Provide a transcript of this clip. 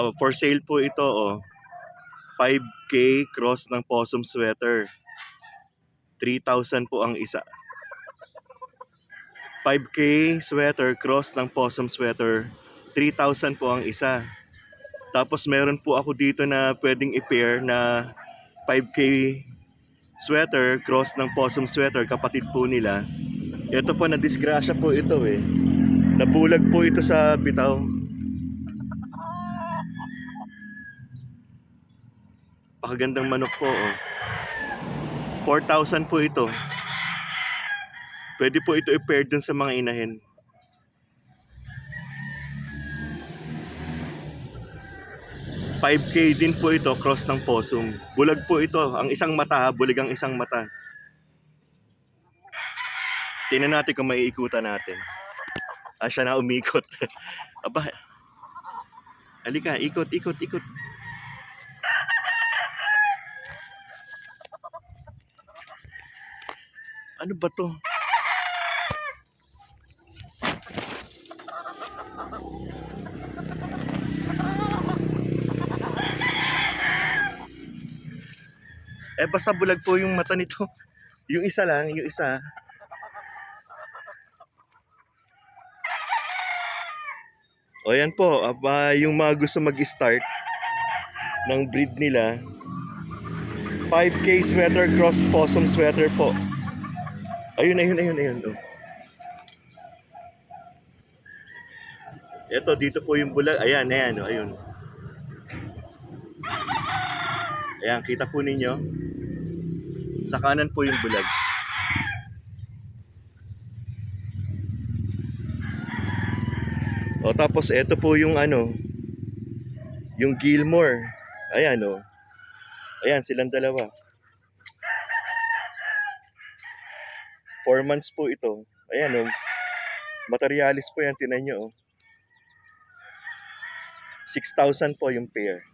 Oh, for sale po ito, oh. 5K cross ng possum sweater. 3,000 po ang isa. 5K sweater cross ng possum sweater. 3,000 po ang isa. Tapos meron po ako dito na pwedeng i-pair na 5K sweater cross ng possum sweater, kapatid po nila. Ito po, na-disgrasya po ito eh. Nabulag po ito sa bitaw. Pakagandang manok po, oh. 4,000 po ito. Pwede po ito i-pair dun sa mga inahin. $5K din po ito, cross ng possum. Bulag po ito. Ang isang mata, bulig ang isang mata. Tingnan natin kung maiikutan natin. Siya na umikot. Aba, halika, ikot, ikot, ikot. Ano ba to? Basta bulag po yung mata nito. Yung isa lang, yung isa. O yan po, yung mga gusto mag-start ng breed nila, 5K sweater cross possum sweater po. Ayun. Oh. Ito, dito po yung bulag. Ayan, oh, ayun. Ayan, kita po ninyo. Sa kanan po yung bulag. O tapos ito po yung yung Gilmore. Ayan, oh. Ayan, silang dalawa. 4 months po ito. Ayan, oh. Materialis po yan, tinan nyo, oh. 6,000 po yung pair.